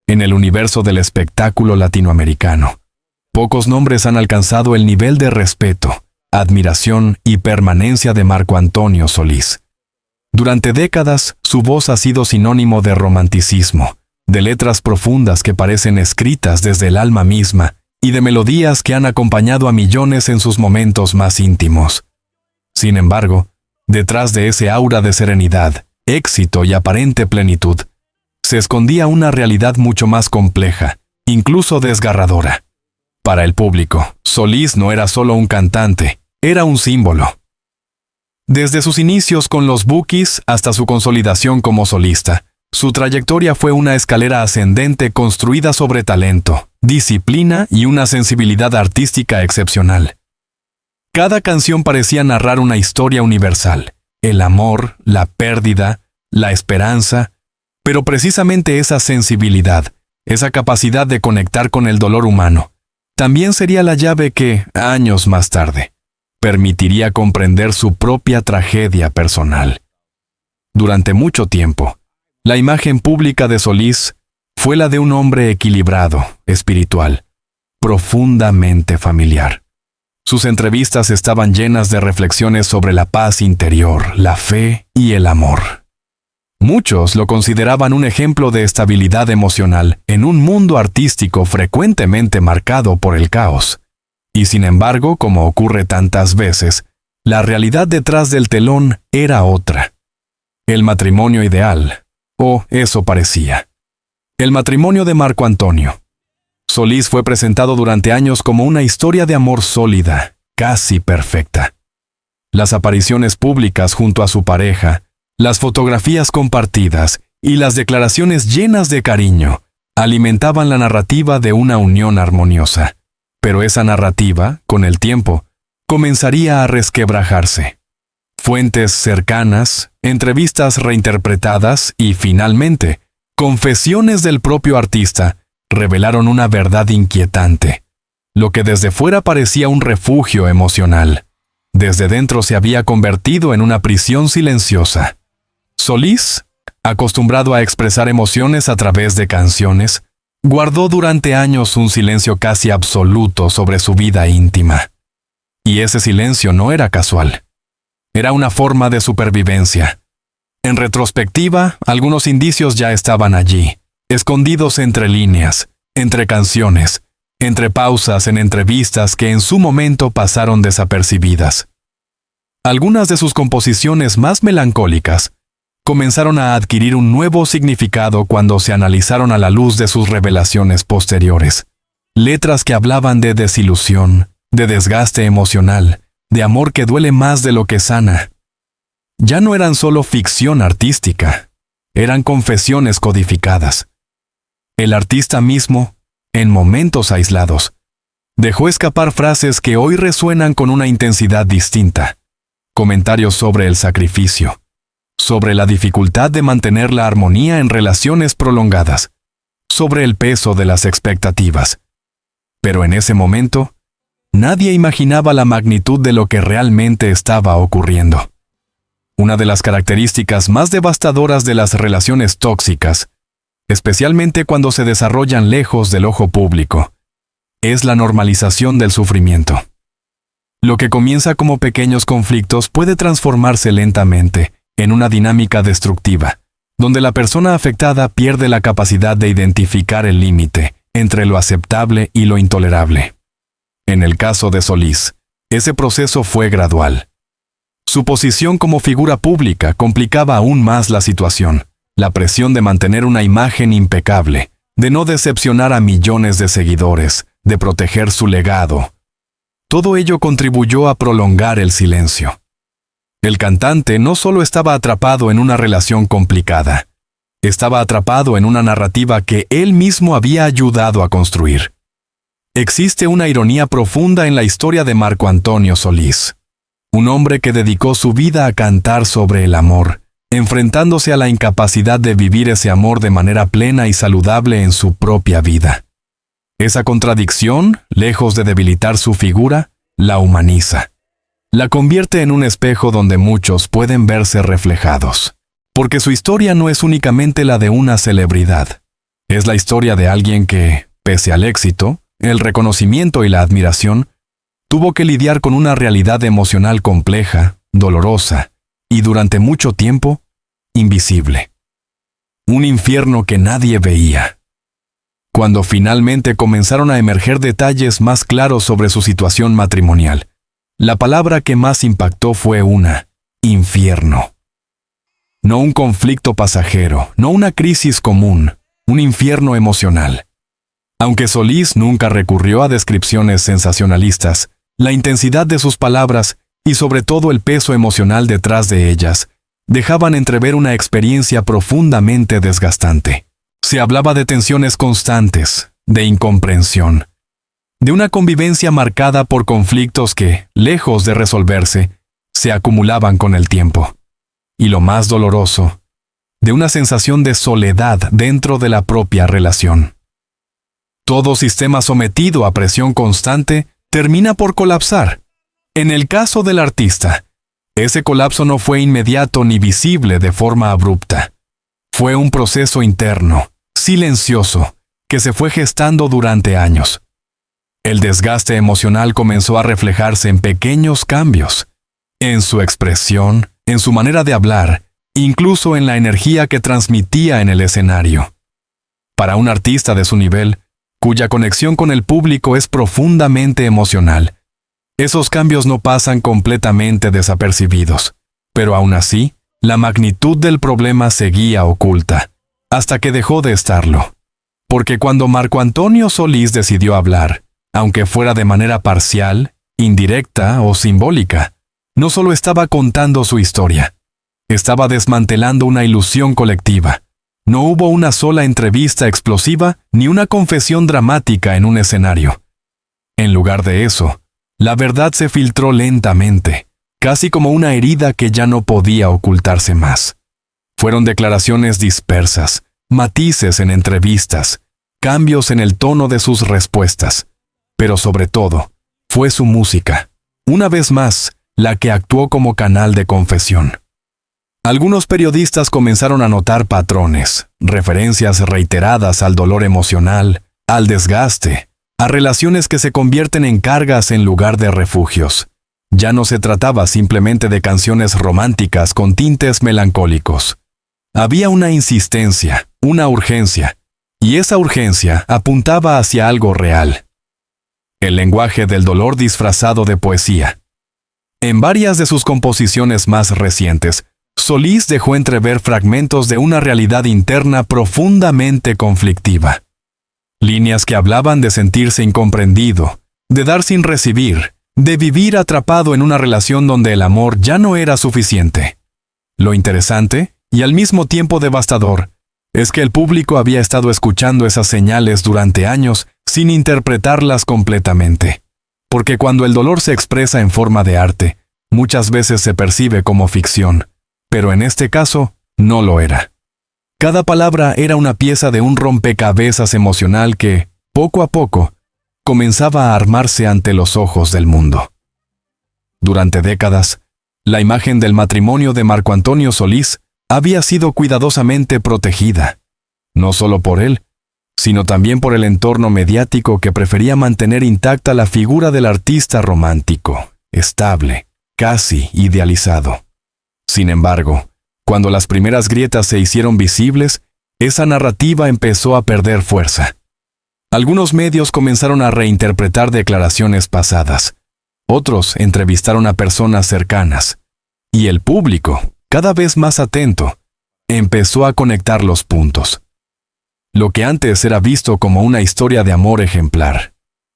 En el universo del espectáculo latinoamericano, pocos nombres han alcanzado el nivel de respeto, admiración y permanencia de Marco Antonio Solís. Durante décadas, su voz ha sido sinónimo de romanticismo, de letras profundas que parecen escritas desde el alma misma y de melodías que han acompañado a millones en sus momentos más íntimos. Sin embargo, detrás de ese aura de serenidad, éxito y aparente plenitud, se escondía una realidad mucho más compleja, incluso desgarradora. Para el público, Solís no era solo un cantante, era un símbolo. Desde sus inicios con los Bukis hasta su consolidación como solista, su trayectoria fue una escalera ascendente construida sobre talento, disciplina y una sensibilidad artística excepcional. Cada canción parecía narrar una historia universal, el amor, la pérdida, la esperanza, pero precisamente esa sensibilidad, esa capacidad de conectar con el dolor humano, también sería la llave que, años más tarde, permitiría comprender su propia tragedia personal. Durante mucho tiempo, la imagen pública de Solís fue la de un hombre equilibrado, espiritual, profundamente familiar. Sus entrevistas estaban llenas de reflexiones sobre la paz interior, la fe y el amor. Muchos lo consideraban un ejemplo de estabilidad emocional en un mundo artístico frecuentemente marcado por el caos. Y sin embargo, como ocurre tantas veces, la realidad detrás del telón era otra. El matrimonio ideal, o eso parecía. El matrimonio de Marco Antonio. Solís fue presentado durante años como una historia de amor sólida, casi perfecta. Las apariciones públicas junto a su pareja, las fotografías compartidas y las declaraciones llenas de cariño alimentaban la narrativa de una unión armoniosa. Pero esa narrativa, con el tiempo, comenzaría a resquebrajarse. Fuentes cercanas, entrevistas reinterpretadas y, finalmente, confesiones del propio artista revelaron una verdad inquietante. Lo que desde fuera parecía un refugio emocional, desde dentro se había convertido en una prisión silenciosa. Solís, acostumbrado a expresar emociones a través de canciones, guardó durante años un silencio casi absoluto sobre su vida íntima. Y ese silencio no era casual. Era una forma de supervivencia. En retrospectiva, algunos indicios ya estaban allí, escondidos entre líneas, entre canciones, entre pausas en entrevistas que en su momento pasaron desapercibidas. Algunas de sus composiciones más melancólicas comenzaron a adquirir un nuevo significado cuando se analizaron a la luz de sus revelaciones posteriores. Letras que hablaban de desilusión, de desgaste emocional, de amor que duele más de lo que sana. Ya no eran solo ficción artística, eran confesiones codificadas. El artista mismo, en momentos aislados, dejó escapar frases que hoy resuenan con una intensidad distinta. Comentarios sobre el sacrificio, sobre la dificultad de mantener la armonía en relaciones prolongadas, sobre el peso de las expectativas. Pero en ese momento, nadie imaginaba la magnitud de lo que realmente estaba ocurriendo. Una de las características más devastadoras de las relaciones tóxicas, especialmente cuando se desarrollan lejos del ojo público, es la normalización del sufrimiento. Lo que comienza como pequeños conflictos puede transformarse lentamente en una dinámica destructiva, donde la persona afectada pierde la capacidad de identificar el límite entre lo aceptable y lo intolerable. En el caso de Solís, ese proceso fue gradual. Su posición como figura pública complicaba aún más la situación, la presión de mantener una imagen impecable, de no decepcionar a millones de seguidores, de proteger su legado. Todo ello contribuyó a prolongar el silencio. El cantante no solo estaba atrapado en una relación complicada, estaba atrapado en una narrativa que él mismo había ayudado a construir. Existe una ironía profunda en la historia de Marco Antonio Solís, un hombre que dedicó su vida a cantar sobre el amor, enfrentándose a la incapacidad de vivir ese amor de manera plena y saludable en su propia vida. Esa contradicción, lejos de debilitar su figura, la humaniza. La convierte en un espejo donde muchos pueden verse reflejados. Porque su historia no es únicamente la de una celebridad. Es la historia de alguien que, pese al éxito, el reconocimiento y la admiración, tuvo que lidiar con una realidad emocional compleja, dolorosa y durante mucho tiempo, invisible. Un infierno que nadie veía. Cuando finalmente comenzaron a emerger detalles más claros sobre su situación matrimonial, la palabra que más impactó fue infierno. No un conflicto pasajero, no una crisis común, un infierno emocional. Aunque Solís nunca recurrió a descripciones sensacionalistas, la intensidad de sus palabras y sobre todo el peso emocional detrás de ellas dejaban entrever una experiencia profundamente desgastante. Se hablaba de tensiones constantes, de incomprensión, de una convivencia marcada por conflictos que, lejos de resolverse, se acumulaban con el tiempo. Y lo más doloroso, de una sensación de soledad dentro de la propia relación. Todo sistema sometido a presión constante termina por colapsar. En el caso del artista, ese colapso no fue inmediato ni visible de forma abrupta. Fue un proceso interno, silencioso, que se fue gestando durante años. El desgaste emocional comenzó a reflejarse en pequeños cambios, en su expresión, en su manera de hablar, incluso en la energía que transmitía en el escenario. Para un artista de su nivel, cuya conexión con el público es profundamente emocional, esos cambios no pasan completamente desapercibidos, pero aún así, la magnitud del problema seguía oculta, hasta que dejó de estarlo. Porque cuando Marco Antonio Solís decidió hablar, aunque fuera de manera parcial, indirecta o simbólica, no solo estaba contando su historia, estaba desmantelando una ilusión colectiva. No hubo una sola entrevista explosiva ni una confesión dramática en un escenario. En lugar de eso, la verdad se filtró lentamente, casi como una herida que ya no podía ocultarse más. Fueron declaraciones dispersas, matices en entrevistas, cambios en el tono de sus respuestas, pero sobre todo, fue su música, una vez más, la que actuó como canal de confesión. Algunos periodistas comenzaron a notar patrones, referencias reiteradas al dolor emocional, al desgaste, a relaciones que se convierten en cargas en lugar de refugios. Ya no se trataba simplemente de canciones románticas con tintes melancólicos. Había una insistencia, una urgencia, y esa urgencia apuntaba hacia algo real. El lenguaje del dolor disfrazado de poesía. En varias de sus composiciones más recientes, Solís dejó entrever fragmentos de una realidad interna profundamente conflictiva. Líneas que hablaban de sentirse incomprendido, de dar sin recibir, de vivir atrapado en una relación donde el amor ya no era suficiente. Lo interesante, y al mismo tiempo devastador, es que el público había estado escuchando esas señales durante años sin interpretarlas completamente. Porque cuando el dolor se expresa en forma de arte, muchas veces se percibe como ficción, pero en este caso no lo era. Cada palabra era una pieza de un rompecabezas emocional que, poco a poco, comenzaba a armarse ante los ojos del mundo. Durante décadas, la imagen del matrimonio de Marco Antonio Solís había sido cuidadosamente protegida, no solo por él, sino también por el entorno mediático que prefería mantener intacta la figura del artista romántico, estable, casi idealizado. Sin embargo, cuando las primeras grietas se hicieron visibles, esa narrativa empezó a perder fuerza. Algunos medios comenzaron a reinterpretar declaraciones pasadas, otros entrevistaron a personas cercanas, y el público, cada vez más atento, empezó a conectar los puntos. Lo que antes era visto como una historia de amor ejemplar,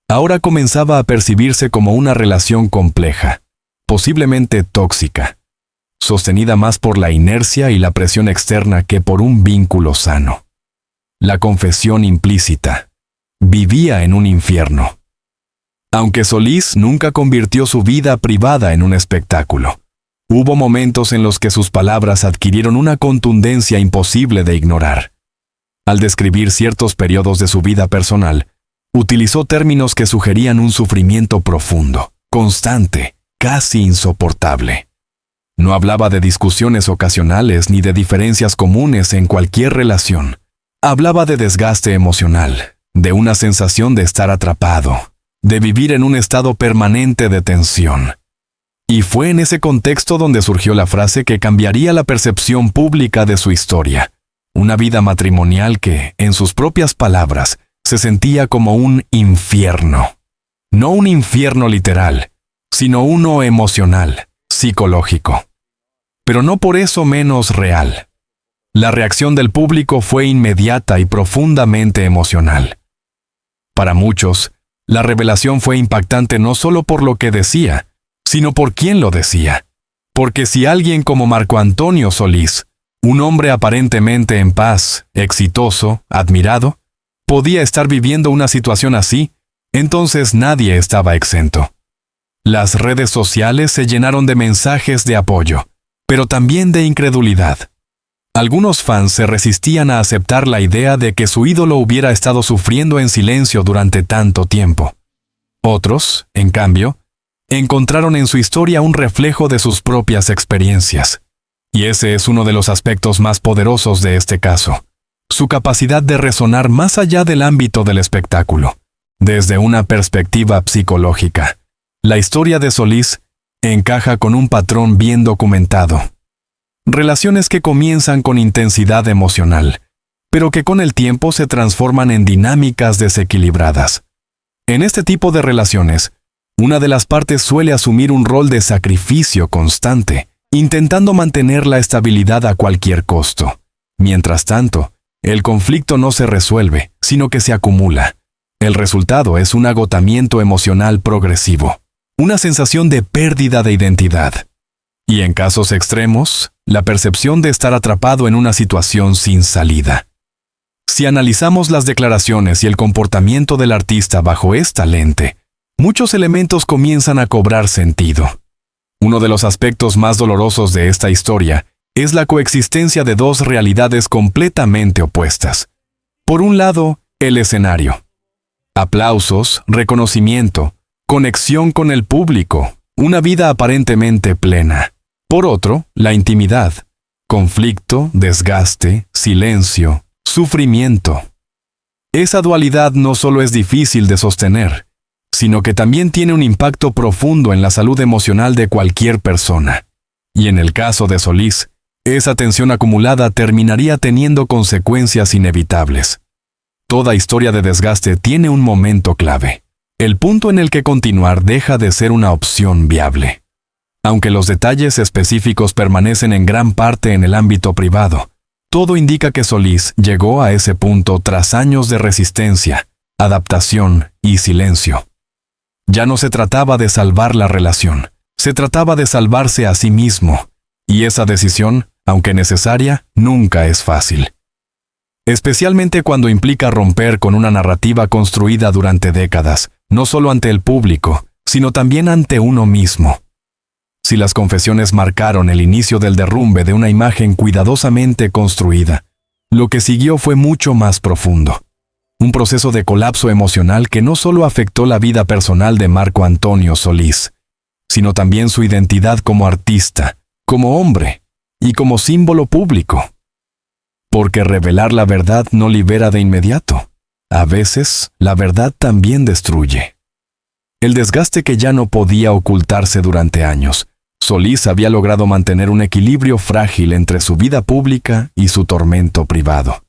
ahora comenzaba a percibirse como una relación compleja, posiblemente tóxica, sostenida más por la inercia y la presión externa que por un vínculo sano. La confesión implícita. Vivía en un infierno. Aunque Solís nunca convirtió su vida privada en un espectáculo, hubo momentos en los que sus palabras adquirieron una contundencia imposible de ignorar. Al describir ciertos periodos de su vida personal, utilizó términos que sugerían un sufrimiento profundo, constante, casi insoportable. No hablaba de discusiones ocasionales ni de diferencias comunes en cualquier relación, Hablaba de desgaste emocional, de una sensación de estar atrapado, de vivir en un estado permanente de tensión. Y fue en ese contexto donde surgió la frase que cambiaría la percepción pública de su historia. Una vida matrimonial que, en sus propias palabras, se sentía como un infierno. No un infierno literal, sino uno emocional, psicológico. Pero no por eso menos real. La reacción del público fue inmediata y profundamente emocional. Para muchos, la revelación fue impactante no solo por lo que decía, sino por quién lo decía. Porque si alguien como Marco Antonio Solís, un hombre aparentemente en paz, exitoso, admirado, podía estar viviendo una situación así, entonces nadie estaba exento. Las redes sociales se llenaron de mensajes de apoyo, pero también de incredulidad. Algunos fans se resistían a aceptar la idea de que su ídolo hubiera estado sufriendo en silencio durante tanto tiempo. Otros, en cambio, encontraron en su historia un reflejo de sus propias experiencias. Y ese es uno de los aspectos más poderosos de este caso, su capacidad de resonar más allá del ámbito del espectáculo. Desde una perspectiva psicológica, la historia de Solís encaja con un patrón bien documentado. Relaciones que comienzan con intensidad emocional, pero que con el tiempo se transforman en dinámicas desequilibradas. En este tipo de relaciones, una de las partes suele asumir un rol de sacrificio constante, intentando mantener la estabilidad a cualquier costo. Mientras tanto, el conflicto no se resuelve, sino que se acumula. El resultado es un agotamiento emocional progresivo, una sensación de pérdida de identidad. Y en casos extremos, la percepción de estar atrapado en una situación sin salida. Si analizamos las declaraciones y el comportamiento del artista bajo esta lente, muchos elementos comienzan a cobrar sentido. Uno de los aspectos más dolorosos de esta historia es la coexistencia de dos realidades completamente opuestas. Por un lado, el escenario. Aplausos, reconocimiento, conexión con el público, una vida aparentemente plena. Por otro, la intimidad, conflicto, desgaste, silencio, sufrimiento. Esa dualidad no solo es difícil de sostener, sino que también tiene un impacto profundo en la salud emocional de cualquier persona. Y en el caso de Solís, esa tensión acumulada terminaría teniendo consecuencias inevitables. Toda historia de desgaste tiene un momento clave, el punto en el que continuar deja de ser una opción viable. Aunque los detalles específicos permanecen en gran parte en el ámbito privado, todo indica que Solís llegó a ese punto tras años de resistencia, adaptación y silencio. Ya no se trataba de salvar la relación, se trataba de salvarse a sí mismo, y esa decisión, aunque necesaria, nunca es fácil. Especialmente cuando implica romper con una narrativa construida durante décadas, no solo ante el público, sino también ante uno mismo. Si las confesiones marcaron el inicio del derrumbe de una imagen cuidadosamente construida, lo que siguió fue mucho más profundo. Un proceso de colapso emocional que no solo afectó la vida personal de Marco Antonio Solís, sino también su identidad como artista, como hombre y como símbolo público. Porque revelar la verdad no libera de inmediato. A veces, la verdad también destruye. El desgaste que ya no podía ocultarse durante años, Solís había logrado mantener un equilibrio frágil entre su vida pública y su tormento privado.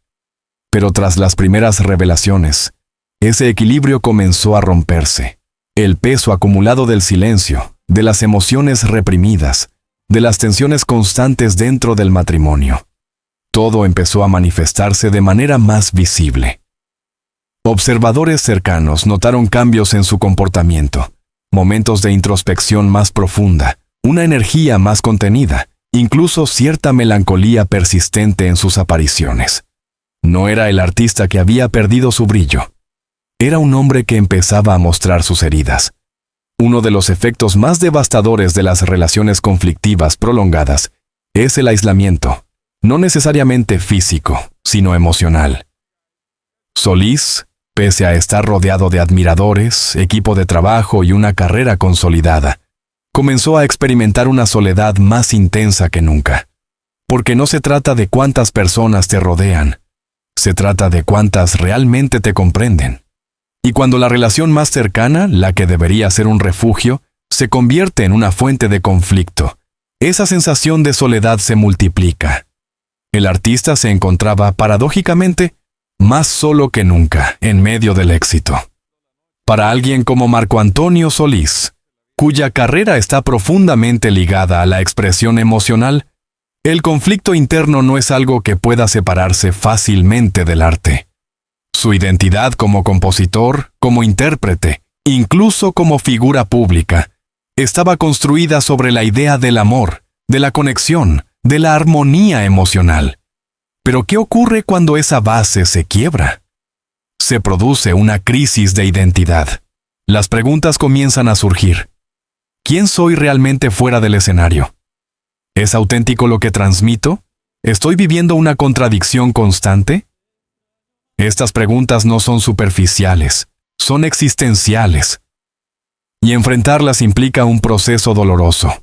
Pero tras las primeras revelaciones, ese equilibrio comenzó a romperse. El peso acumulado del silencio, de las emociones reprimidas, de las tensiones constantes dentro del matrimonio. Todo empezó a manifestarse de manera más visible. Observadores cercanos notaron cambios en su comportamiento, momentos de introspección más profunda, una energía más contenida, incluso cierta melancolía persistente en sus apariciones. No era el artista que había perdido su brillo. Era un hombre que empezaba a mostrar sus heridas. Uno de los efectos más devastadores de las relaciones conflictivas prolongadas es el aislamiento, no necesariamente físico, sino emocional. Solís, pese a estar rodeado de admiradores, equipo de trabajo y una carrera consolidada, comenzó a experimentar una soledad más intensa que nunca. Porque no se trata de cuántas personas te rodean, Se trata de cuántas realmente te comprenden. Y cuando la relación más cercana, la que debería ser un refugio, se convierte en una fuente de conflicto, esa sensación de soledad se multiplica. El artista se encontraba, paradójicamente, más solo que nunca en medio del éxito. Para alguien como Marco Antonio Solís, cuya carrera está profundamente ligada a la expresión emocional, el conflicto interno no es algo que pueda separarse fácilmente del arte. Su identidad como compositor, como intérprete, incluso como figura pública, estaba construida sobre la idea del amor, de la conexión, de la armonía emocional. Pero ¿qué ocurre cuando esa base se quiebra? Se produce una crisis de identidad. Las preguntas comienzan a surgir. ¿Quién soy realmente fuera del escenario? ¿Es auténtico lo que transmito? ¿Estoy viviendo una contradicción constante? Estas preguntas no son superficiales, son existenciales. Y enfrentarlas implica un proceso doloroso,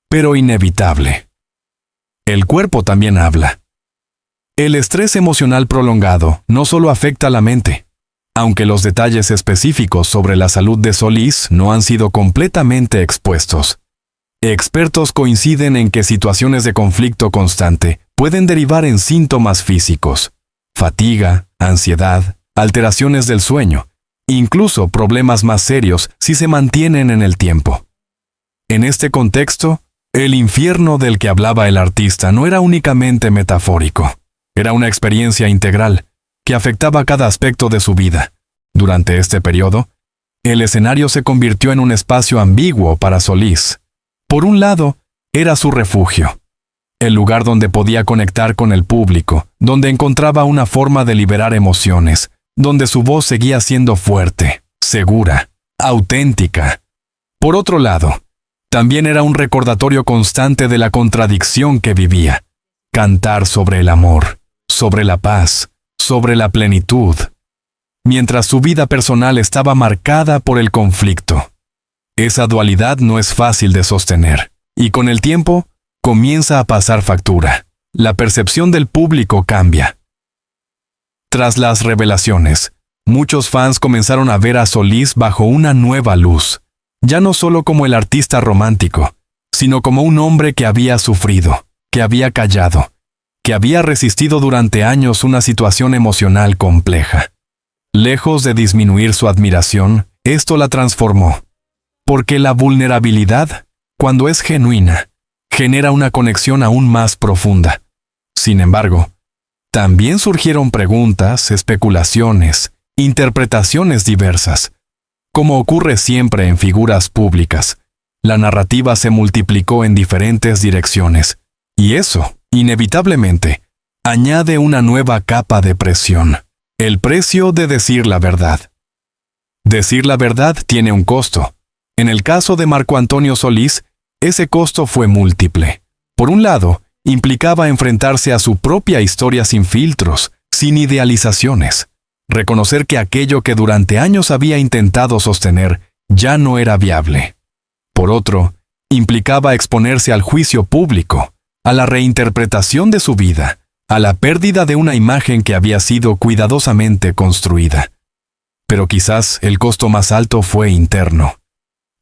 pero inevitable. El cuerpo también habla. El estrés emocional prolongado no solo afecta a la mente, aunque los detalles específicos sobre la salud de Solís no han sido completamente expuestos. Expertos coinciden en que situaciones de conflicto constante pueden derivar en síntomas físicos, fatiga, ansiedad, alteraciones del sueño, incluso problemas más serios si se mantienen en el tiempo. En este contexto, el infierno del que hablaba el artista no era únicamente metafórico, era una experiencia integral que afectaba cada aspecto de su vida. Durante este periodo, el escenario se convirtió en un espacio ambiguo para Solís. Por un lado, era su refugio, el lugar donde podía conectar con el público, donde encontraba una forma de liberar emociones, donde su voz seguía siendo fuerte, segura, auténtica. Por otro lado, también era un recordatorio constante de la contradicción que vivía. Cantar sobre el amor, sobre la paz, sobre la plenitud, mientras su vida personal estaba marcada por el conflicto. Esa dualidad no es fácil de sostener, y con el tiempo comienza a pasar factura. La percepción del público cambia. Tras las revelaciones, muchos fans comenzaron a ver a Solís bajo una nueva luz, ya no solo como el artista romántico, sino como un hombre que había sufrido, que había callado, que había resistido durante años una situación emocional compleja. Lejos de disminuir su admiración, esto la transformó. Porque la vulnerabilidad, cuando es genuina, genera una conexión aún más profunda. Sin embargo, también surgieron preguntas, especulaciones, interpretaciones diversas. Como ocurre siempre en figuras públicas, la narrativa se multiplicó en diferentes direcciones, y eso, inevitablemente, añade una nueva capa de presión. El precio de decir la verdad. Decir la verdad tiene un costo. En el caso de Marco Antonio Solís, ese costo fue múltiple. Por un lado, implicaba enfrentarse a su propia historia sin filtros, sin idealizaciones. Reconocer que aquello que durante años había intentado sostener ya no era viable. Por otro, implicaba exponerse al juicio público, a la reinterpretación de su vida, a la pérdida de una imagen que había sido cuidadosamente construida. Pero quizás el costo más alto fue interno.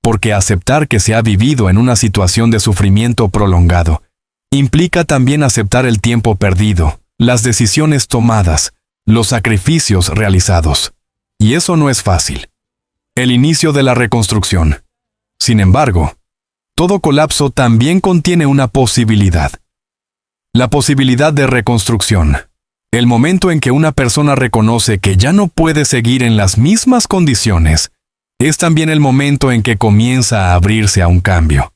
Porque aceptar que se ha vivido en una situación de sufrimiento prolongado implica también aceptar el tiempo perdido, las decisiones tomadas, los sacrificios realizados. Y eso no es fácil. El inicio de la reconstrucción. Sin embargo, todo colapso también contiene una posibilidad. La posibilidad de reconstrucción. El momento en que una persona reconoce que ya no puede seguir en las mismas condiciones, es también el momento en que comienza a abrirse a un cambio.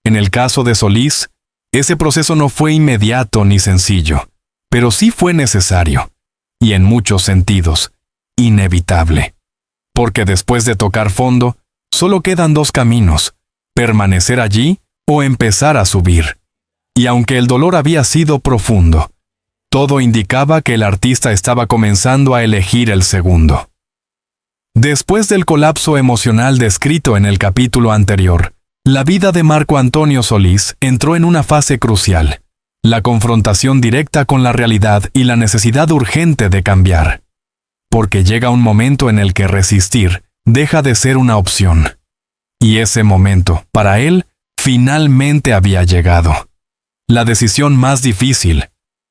En el caso de Solís, ese proceso no fue inmediato ni sencillo, pero sí fue necesario, y en muchos sentidos, inevitable. Porque después de tocar fondo, solo quedan dos caminos: permanecer allí o empezar a subir. Y aunque el dolor había sido profundo, todo indicaba que el artista estaba comenzando a elegir el segundo. Después del colapso emocional descrito en el capítulo anterior, la vida de Marco Antonio Solís entró en una fase crucial, la confrontación directa con la realidad y la necesidad urgente de cambiar. Porque llega un momento en el que resistir deja de ser una opción. Y ese momento, para él, finalmente había llegado. La decisión más difícil.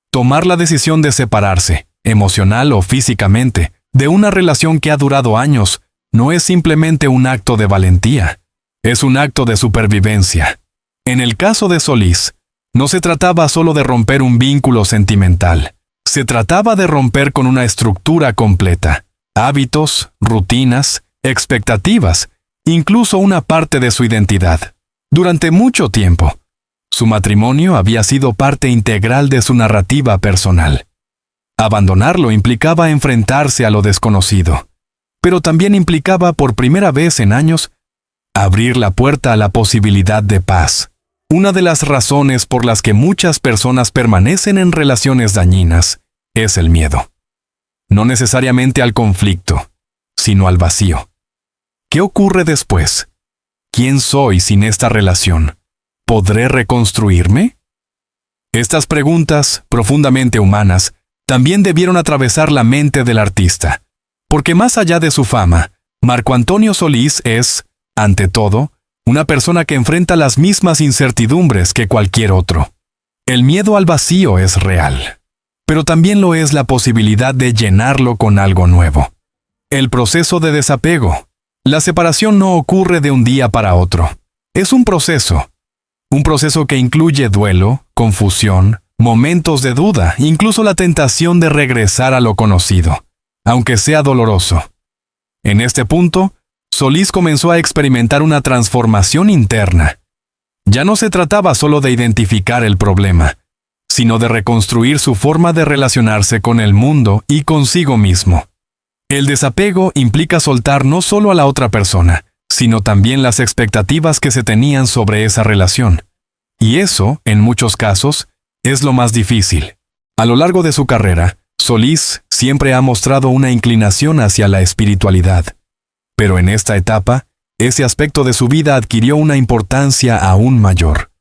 Tomar la decisión de separarse, emocional o físicamente, de una relación que ha durado años, no es simplemente un acto de valentía. Es un acto de supervivencia. En el caso de Solís, no se trataba solo de romper un vínculo sentimental. Se trataba de romper con una estructura completa. Hábitos, rutinas, expectativas, incluso una parte de su identidad. Durante mucho tiempo, su matrimonio había sido parte integral de su narrativa personal. Abandonarlo implicaba enfrentarse a lo desconocido, pero también implicaba, por primera vez en años, abrir la puerta a la posibilidad de paz. Una de las razones por las que muchas personas permanecen en relaciones dañinas es el miedo. No necesariamente al conflicto, sino al vacío. ¿Qué ocurre después? ¿Quién soy sin esta relación? ¿Podré reconstruirme? Estas preguntas, profundamente humanas, también debieron atravesar la mente del artista, porque más allá de su fama, Marco Antonio Solís es, ante todo, una persona que enfrenta las mismas incertidumbres que cualquier otro. El miedo al vacío es real, pero también lo es la posibilidad de llenarlo con algo nuevo. El proceso de desapego. La separación no ocurre de un día para otro. Es un proceso que incluye duelo, confusión, momentos de duda, incluso la tentación de regresar a lo conocido, aunque sea doloroso. En este punto, Solís comenzó a experimentar una transformación interna. Ya no se trataba solo de identificar el problema, sino de reconstruir su forma de relacionarse con el mundo y consigo mismo. El desapego implica soltar no solo a la otra persona, sino también las expectativas que se tenían sobre esa relación. Y eso, en muchos casos, es lo más difícil. A lo largo de su carrera, Solís siempre ha mostrado una inclinación hacia la espiritualidad. Pero en esta etapa, ese aspecto de su vida adquirió una importancia aún mayor.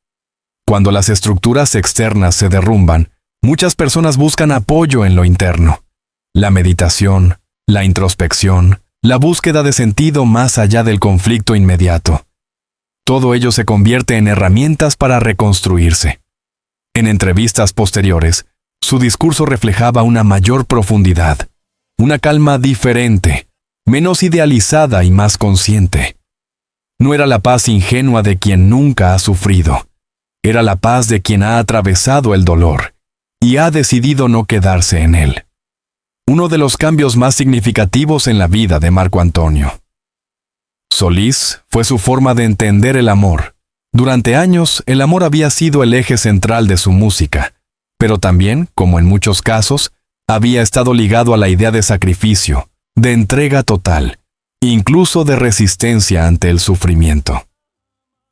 Cuando las estructuras externas se derrumban, muchas personas buscan apoyo en lo interno. La meditación, la introspección, la búsqueda de sentido más allá del conflicto inmediato. Todo ello se convierte en herramientas para reconstruirse. En entrevistas posteriores, su discurso reflejaba una mayor profundidad, una calma diferente, menos idealizada y más consciente. No era la paz ingenua de quien nunca ha sufrido, era la paz de quien ha atravesado el dolor y ha decidido no quedarse en él. Uno de los cambios más significativos en la vida de Marco Antonio Solís fue su forma de entender el amor. Durante años, el amor había sido el eje central de su música, pero también, como en muchos casos, había estado ligado a la idea de sacrificio, de entrega total, incluso de resistencia ante el sufrimiento.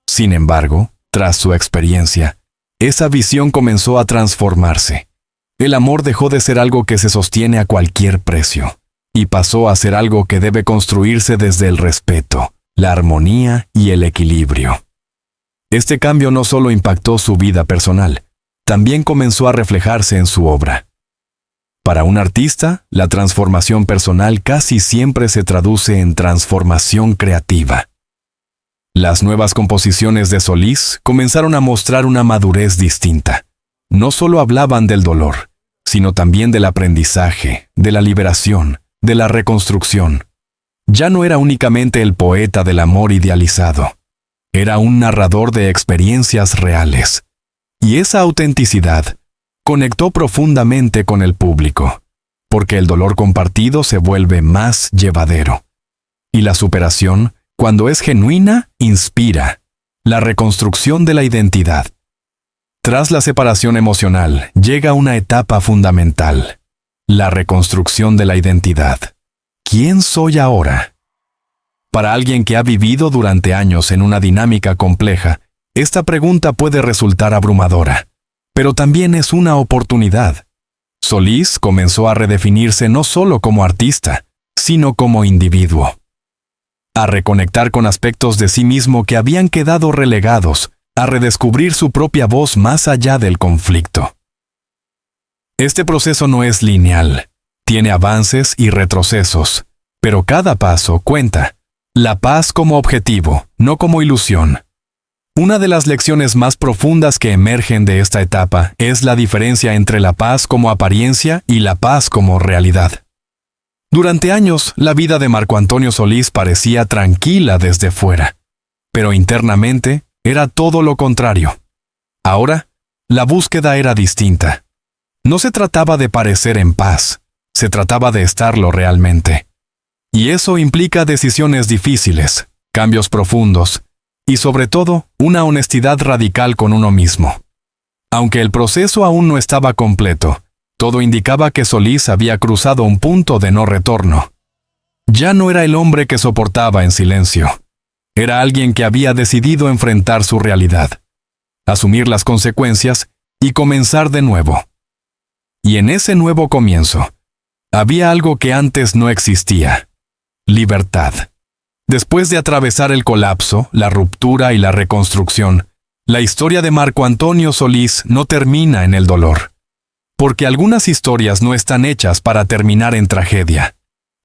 Sin embargo, tras su experiencia, esa visión comenzó a transformarse. El amor dejó de ser algo que se sostiene a cualquier precio, y pasó a ser algo que debe construirse desde el respeto, la armonía y el equilibrio. Este cambio no solo impactó su vida personal, también comenzó a reflejarse en su obra. Para un artista, la transformación personal casi siempre se traduce en transformación creativa. Las nuevas composiciones de Solís comenzaron a mostrar una madurez distinta. No solo hablaban del dolor, sino también del aprendizaje, de la liberación, de la reconstrucción. Ya no era únicamente el poeta del amor idealizado. Era un narrador de experiencias reales. Y esa autenticidad conectó profundamente con el público, porque el dolor compartido se vuelve más llevadero. Y la superación, cuando es genuina, inspira la reconstrucción de la identidad. Tras la separación emocional, llega una etapa fundamental, la reconstrucción de la identidad. ¿Quién soy ahora? Para alguien que ha vivido durante años en una dinámica compleja, esta pregunta puede resultar abrumadora, pero también es una oportunidad. Solís comenzó a redefinirse no solo como artista, sino como individuo. A reconectar con aspectos de sí mismo que habían quedado relegados a redescubrir su propia voz más allá del conflicto. Este proceso no es lineal, tiene avances y retrocesos, pero cada paso cuenta. La paz como objetivo, no como ilusión. Una de las lecciones más profundas que emergen de esta etapa es la diferencia entre la paz como apariencia y la paz como realidad. Durante años, la vida de Marco Antonio Solís parecía tranquila desde fuera, pero internamente era todo lo contrario. Ahora, la búsqueda era distinta. No se trataba de parecer en paz, se trataba de estarlo realmente. Y eso implica decisiones difíciles, cambios profundos, y sobre todo, una honestidad radical con uno mismo. Aunque el proceso aún no estaba completo, todo indicaba que Solís había cruzado un punto de no retorno. Ya no era el hombre que soportaba en silencio. Era alguien que había decidido enfrentar su realidad, asumir las consecuencias y comenzar de nuevo. Y en ese nuevo comienzo, había algo que antes no existía: libertad. Después de atravesar el colapso, la ruptura y la reconstrucción, la historia de Marco Antonio Solís no termina en el dolor. Porque algunas historias no están hechas para terminar en tragedia.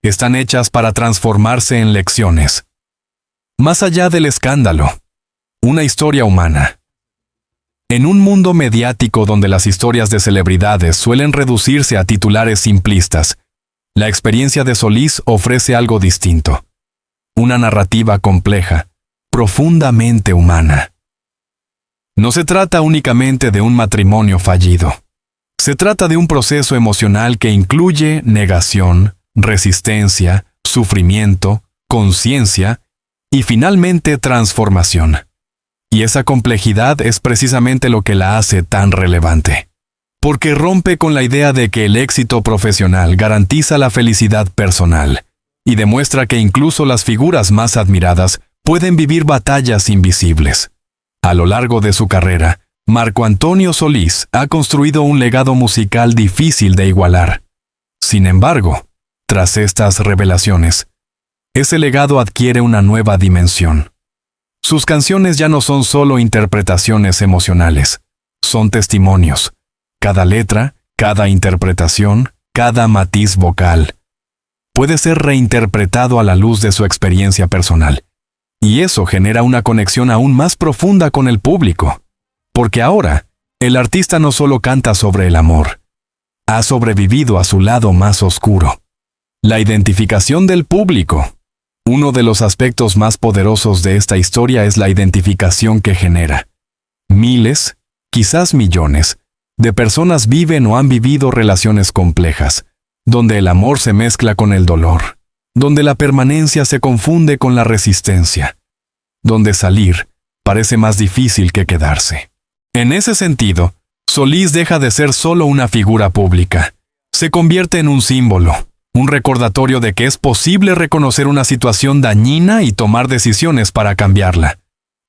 Están hechas para transformarse en lecciones. Más allá del escándalo, una historia humana. En un mundo mediático donde las historias de celebridades suelen reducirse a titulares simplistas, la experiencia de Solís ofrece algo distinto. Una narrativa compleja, profundamente humana. No se trata únicamente de un matrimonio fallido. Se trata de un proceso emocional que incluye negación, resistencia, sufrimiento, conciencia y finalmente transformación. Y esa complejidad es precisamente lo que la hace tan relevante. Porque rompe con la idea de que el éxito profesional garantiza la felicidad personal, y demuestra que incluso las figuras más admiradas pueden vivir batallas invisibles. A lo largo de su carrera, Marco Antonio Solís ha construido un legado musical difícil de igualar. Sin embargo, tras estas revelaciones, ese legado adquiere una nueva dimensión. Sus canciones ya no son solo interpretaciones emocionales, son testimonios. Cada letra, cada interpretación, cada matiz vocal puede ser reinterpretado a la luz de su experiencia personal. Y eso genera una conexión aún más profunda con el público. Porque ahora, el artista no solo canta sobre el amor, ha sobrevivido a su lado más oscuro. La identificación del público. Uno de los aspectos más poderosos de esta historia es la identificación que genera. Miles, quizás millones, de personas viven o han vivido relaciones complejas, donde el amor se mezcla con el dolor, donde la permanencia se confunde con la resistencia, donde salir parece más difícil que quedarse. En ese sentido, Solís deja de ser solo una figura pública. Se convierte en un símbolo, un recordatorio de que es posible reconocer una situación dañina y tomar decisiones para cambiarla,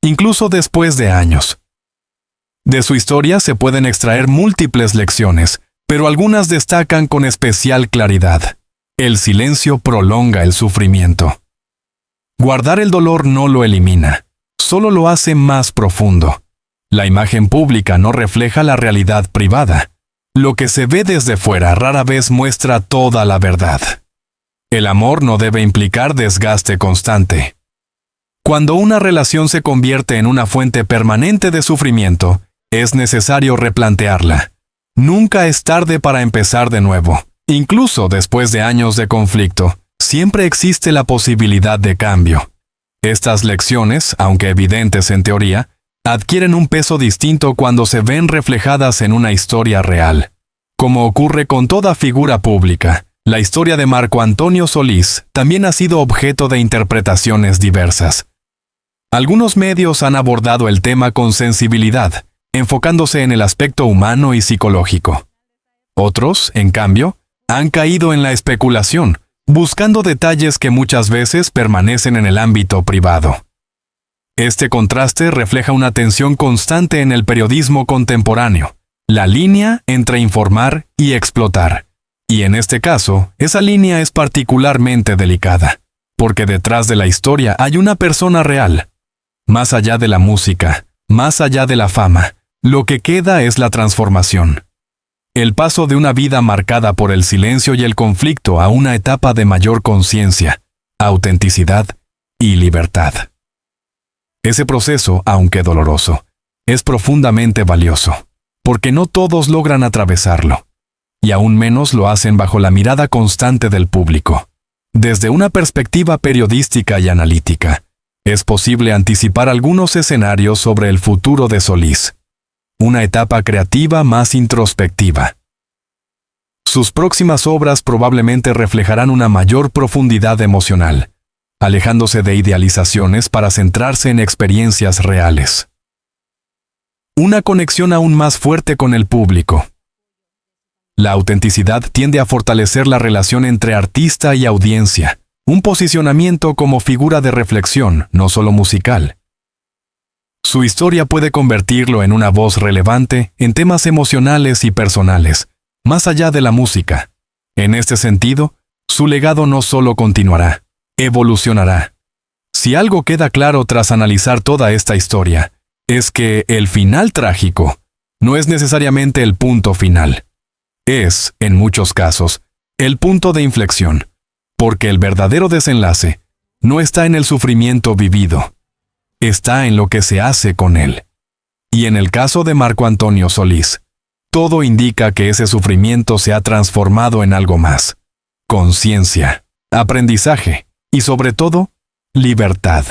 incluso después de años. De su historia se pueden extraer múltiples lecciones, pero algunas destacan con especial claridad. El silencio prolonga el sufrimiento. Guardar el dolor no lo elimina, solo lo hace más profundo. La imagen pública no refleja la realidad privada. Lo que se ve desde fuera rara vez muestra toda la verdad. El amor no debe implicar desgaste constante. Cuando una relación se convierte en una fuente permanente de sufrimiento, es necesario replantearla. Nunca es tarde para empezar de nuevo. Incluso después de años de conflicto, siempre existe la posibilidad de cambio. Estas lecciones, aunque evidentes en teoría, adquieren un peso distinto cuando se ven reflejadas en una historia real. Como ocurre con toda figura pública, la historia de Marco Antonio Solís también ha sido objeto de interpretaciones diversas. Algunos medios han abordado el tema con sensibilidad, enfocándose en el aspecto humano y psicológico. Otros, en cambio, han caído en la especulación, buscando detalles que muchas veces permanecen en el ámbito privado. Este contraste refleja una tensión constante en el periodismo contemporáneo, la línea entre informar y explotar. Y en este caso, esa línea es particularmente delicada, porque detrás de la historia hay una persona real. Más allá de la música, Más allá de la fama, lo que queda es la transformación. El paso de una vida marcada por el silencio y el conflicto a una etapa de mayor conciencia, autenticidad y libertad. Ese proceso, aunque doloroso, es profundamente valioso, porque no todos logran atravesarlo, y aún menos lo hacen bajo la mirada constante del público. Desde una perspectiva periodística y analítica, es posible anticipar algunos escenarios sobre el futuro de Solís, una etapa creativa más introspectiva. Sus próximas obras probablemente reflejarán una mayor profundidad emocional, alejándose de idealizaciones para centrarse en experiencias reales. Una conexión aún más fuerte con el público. La autenticidad tiende a fortalecer la relación entre artista y audiencia, un posicionamiento como figura de reflexión, no solo musical. Su historia puede convertirlo en una voz relevante en temas emocionales y personales, más allá de la música. En este sentido, su legado no solo continuará, evolucionará. Si algo queda claro tras analizar toda esta historia, es que el final trágico no es necesariamente el punto final. Es, en muchos casos, el punto de inflexión, porque el verdadero desenlace no está en el sufrimiento vivido, está en lo que se hace con él. Y en el caso de Marco Antonio Solís, todo indica que ese sufrimiento se ha transformado en algo más: conciencia, aprendizaje y, sobre todo, libertad.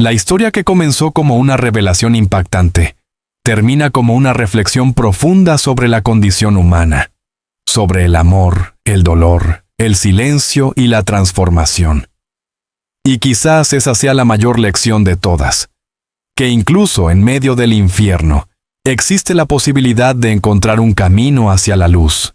La historia que comenzó como una revelación impactante, termina como una reflexión profunda sobre la condición humana, sobre el amor, el dolor, el silencio y la transformación. Y quizás esa sea la mayor lección de todas, que incluso en medio del infierno, existe la posibilidad de encontrar un camino hacia la luz.